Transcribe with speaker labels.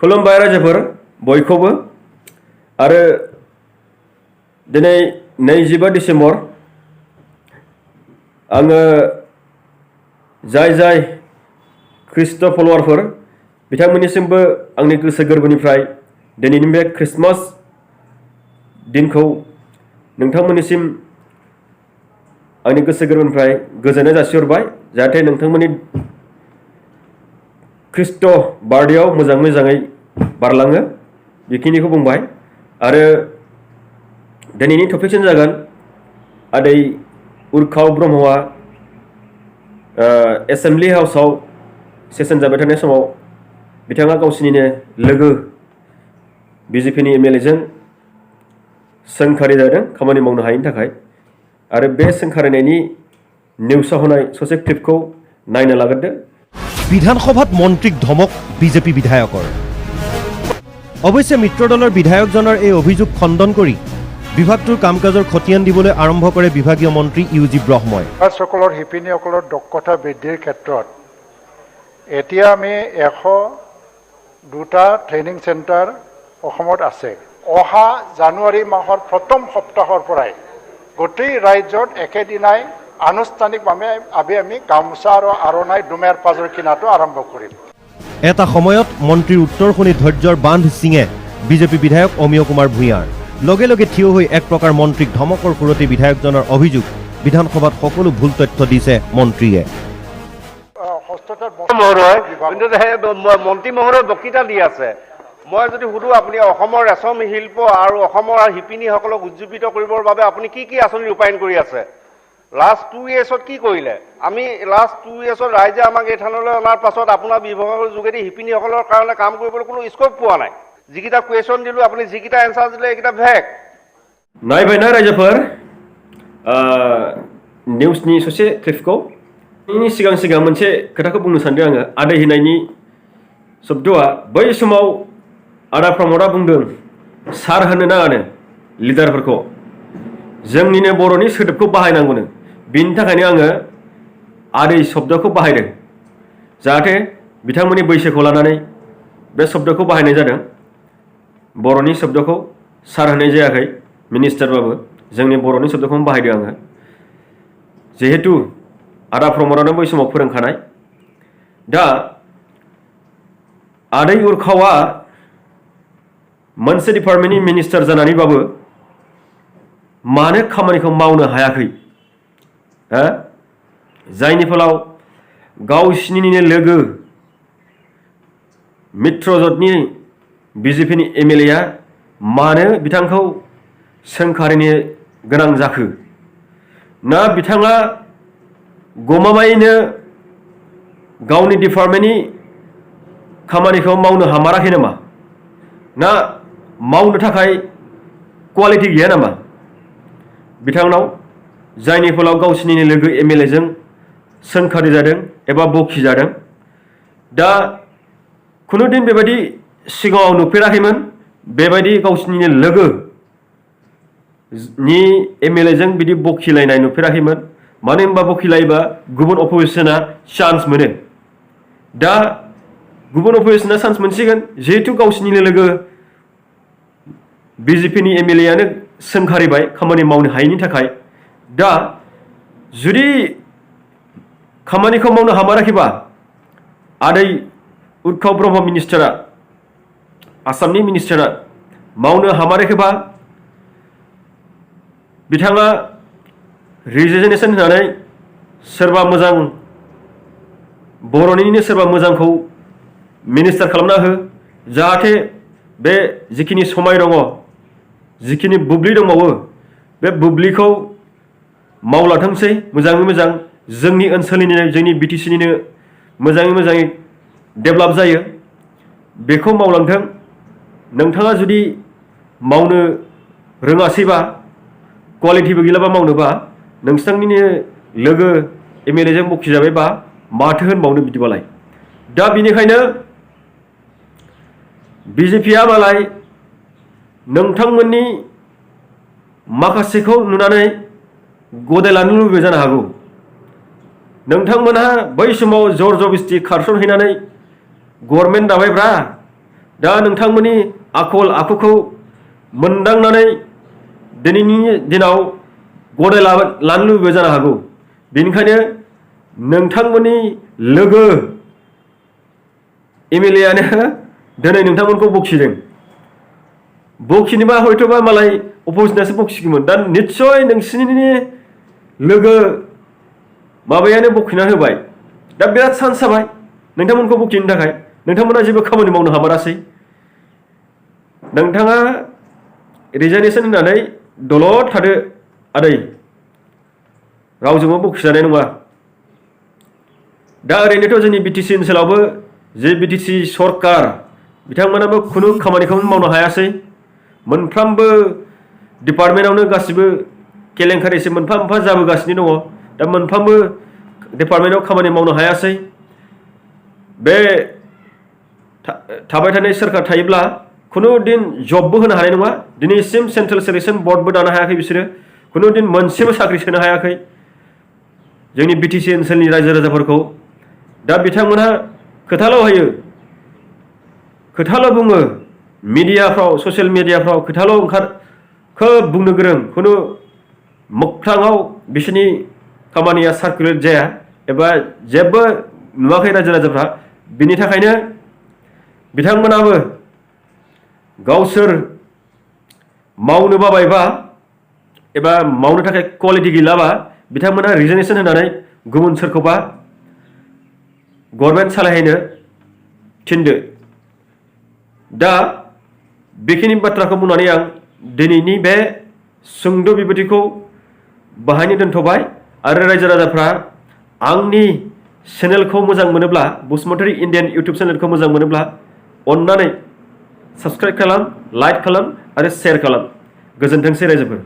Speaker 1: खुलुमबाय रायजोफोर बयखौबो आरो दिनै 25 डिसेम्बर आङो जाय ख्रिस्ट फलोवारफोर बिथांमोननिसिमबो आंनि गोसो गोरबोनिफ्राय दिनैनि बे क्रिसमास दिनखौ नोंथांमोननिसिम आंनि गोसो गोरबोनिफ्राय गोजोननाय जासिहरबाय जाहाथे नोंथांमोननि ख्रिस्ट बार्थडेआव मोजाङै बारलाङो बेखिनिखौ बुंबाय आरो दिनैनि टपिकआनो जागोन आदै उरखाव ब्रह्मआ एसेम्बलि हाउसआव सेसन जाबाय थानाय समाव बिथाङा गावसिनिनो लोगो बिजेपिनि MLA जों सोंखारि जादों खामानि मावनो हायैनि थाखाय आरो बे सोंखारिनायनि निउसाव होनाय ससे क्लिपखौ नायनो लाग्रोदो।
Speaker 2: বিধানসভাত মন্ত্ৰীক ধমক বিজেপি বিধায়কৰ অৱশ্যে মিত্ৰদলৰ বিধায়কজনৰ এই অভিযোগ খণ্ডন কৰি বিভাগটোৰ কাম-কাজৰ খতিয়ান দিবলৈ আৰম্ভ কৰে বিভাগীয় মন্ত্ৰী ইউজি ব্ৰহ্মই।
Speaker 3: সকলৰ শিপিনীসকলৰ দক্ষতা বৃদ্ধিৰ ক্ষেত্ৰত এতিয়া আমি 102টা ট্ৰেইনিং চেণ্টাৰ অসমত আছে। অহা জানুৱাৰী মাহৰ প্ৰথম সপ্তাহৰ পৰাই গোটেই ৰাজ্যত একেদিনাই আনুষ্ঠানিকভাৱে আমি গামোচা আৰু আৰণাই ডুমেৰ পাজৰ কিনাটো আৰম্ভ কৰিম।
Speaker 2: এটা সময়ত মন্ত্ৰীৰ উত্তৰ শুনি ধৈৰ্যৰ বান্ধ ছিঙে বিজেপি বিধায়ক অমিয় কুমাৰ ভূঞাৰ। লগে লগে থিয় হৈ এক প্ৰকাৰ মন্ত্ৰীক ধমকৰ সুৰতে বিধায়কজনৰ অভিযোগ বিধানসভাত সকলো ভুল তথ্য দিছে মন্ত্ৰীয়ে।
Speaker 4: মন্ত্ৰী মহোদয় বক্তৃতা দি আছে। মই যদি সুধো আপুনি অসমৰ ৰেচম শিল্প আৰু অসমৰ শিপিনীসকলক উজ্জীৱিত কৰিবৰ বাবে আপুনি কি আঁচনি ৰূপায়ণ কৰি আছে? লাষ্ট 2 yearsত কি কৰিলে? আমি লাষ্ট 2 yearsত ৰাইজে আমাক এই থানলৈ অনাৰ পাছত আপোনাৰ বিভাগৰ যোগেদি শিপিনীসকলৰ কাৰণে কাম কৰিবলৈ কোনো স্কোপ পোৱা নাই। যিকেইটা কুৱেশ্যন দিলোঁ আপুনি যিকেইটা এনচাৰ দিলে এইকেইটা ভেক।
Speaker 1: नायबाय ना रायजोफोर निउसनि ससे क्लिपखौ सिगां मोनसे खोथाखौ बुंनो सानदों आङो। आदै होनायनि शब्दआ बै समाव आदा प्रमदआ बुंदों सार होनो नाङानो लिडारफोरखौ जोंनिनो बर'नि सोदोबखौ बाहायनांगौनो। बिनि थाखायनो आङो आदै शब्दखौ बाहायदों जाहाथे बिथांमोननि बैसोखौ लानानै बे शब्दखौ बाहायनाय जादों। बर'नि शब्दखौ सार होनाय जायाखै मिनिस्टारबाबो जोंनि बर'नि शब्दखौनो बाहायदों आङो जिहेतु आदा प्रमदआनो बै समाव फोरोंखानाय। दा आदै उरखावा मोनसे डिपार्टमेन्टनि मिनिस्टार जानानैबाबो मानो खामानिखौ मावनो हायाखै? जायनि फलाव गावसिनिनो लोगो मित्रजोटनि बिजेपिनि MLA मानो बिथांखौ सोंखारिनो गोनां जाखो? ना बिथाङा गमामायैनो गावनि डिपार्टमेन्टनि खामानिखौ मावनो हामाराखै नामा? ना मावनो थाखाय क्वालिटि गैया नामा बिथांनाव? जायनि फलाव गावसिनिनो लोगो MLA जों सोंखारि जादों एबा बखि जादों। दा खुनुदिन बेबायदि सिगाङाव नुफेराखैमोन बेबायदि गावसिनिनो लोगो नि MLA जों बिदि बखिलायनाय नुफेराखैमोन। मानो होनबा बखिलायोबा गुबुन अपोजिशना चान्स मोनो। दा गुबुन अपोजिशना चान्स मोनसिगोन जिहेतु गावसिनिनो लोगो बिजेपिनि MLA आनो सोंखारिबाय खामानि मावनो हायैनि थाखाय। दा जुदि खामानिखौ मावनो हामाराखैबा आदै उरखाव ब्रह्म मिनिस्टारा आसामनि मिनिस्टारा मावनो हामाराखैबा बिथाङा रिजिगनेसन होनानै सोरबा मोजां बर'निनो सोरबा मोजांखौ मिनिस्टार खालामना हो जाहाथे बे जिखिनि समाय दङ जिखिनि बुब्लि दंबावो बे बुब्लिखौ मावलांथोंसै मोजाङै मोजां जोंनि ओनसोलनिनो जोंनि BTCनिनो मोजाङै डेभेलप जायो बेखौ मावलांथों। नोंथाङा जुदि मावनो रोङासैबा क्वालिटिबो गैलाबा मावनोबा नोंथांनिनो लोगो MLA जों बखिजाबायबा माथो होनबावनो बिदिबालाय? दा बिनिखायनो बिजेपिआ मालाय नोंथांमोननि माखासेखौ नुनानै गदाय लानो लुबैयो जानो हागौ। नोंथांमोनहा बै समाव जर जबस्ति खारसनहैनानै गभर्नमेन्ट दाबायब्रा दा नोंथांमोननि आखल आखुखौ मोनदांनानै दिनैनि दिनाव गनाय लानो लुबैयो जानो हागौ। बेनिखायनो नोंथांमोननि लोगो MLA आनो दिनै नोंथांमोनखौ बखिदों। बखिनोबा हयथ'बा मालाय अपोजिसनासो बखिगौमोन। दा निस्सय नोंसिनि लोगो माबायानो बखिना होबाय। दा बिराद चान्स जाबाय नोंथांमोनखौ बखिनो थाखाय। नोंथांमोना जेबो खामानि मावनो हामारासै। नोंथाङा रिजाइनेसन होनानै दलद थादो आदै, रावजोंबो बखिजानाय नङा। दा ओरैनोथ' जोंनि BTC ओनसोलावबो जे BTC सरकार बिथांमोनाबो खुनु खामानिखौनो मावनो हायासै। मोनफ्रोमबो डिपार्टमेन्टआवनो गासिबो केलेंकारिसो मोनफा मोनफा जाबोगासिनो दङ। दा मोनफ्रोमबो डिपार्टमेन्टआव खामानि मावनो हायासै। बे थाबाय थानाय सोरखार थायोब्ला खुनु दिन जबबो होनो हानाय नङा। दिनैसिम सेन्ट्रेल सिलेक्सन बर्डबो दानो हायाखै बिसोरो। खुनु दिन मोनसेबो साख्रि सोनो हायाखै जोंनि BTC ओनसोलनि रायजो राजाफोरखौ। दा बिथांमोनहा खोथाल' होयो, खोथाल' बुङो, मिडियाफ्राव ससियेल मिडियाफ्राव खोथाल' खोब बुंनो गोरों। खुनु मोगथाङाव बिसोरनि खामानिया सार्कुलेट जाया एबा जेबो नुवाखै रायजो राजाफ्रा। बिनि थाखायनो बिथांमोनाबो गावसोर मावनो बाबायबा एबा मावनो थाखाय क्वालिटि गैलाबा बिथांमोना रिजाइनेसन होनानै गुबुन सोरखौबा गभर्नमेन्ट सालायहैनो थिनदो। दा बेखिनि बाथ्राखौ बुंनानै आं दिनैनि बे सुंद' बिबुंथिखौ बाहायनो दोनथ'बाय। आरो रायजो राजाफ्रा आंनि चेनेलखौ मोजां मोनोब्ला, बसुमतारी इन्डियान इउटुब चेनेलखौ मोजां मोनोब्ला अन्नानै साबस्क्राइब खालाम, लाइक खालाम आरो शेयार खालाम। गोजोनथोंसै रायजोफोर।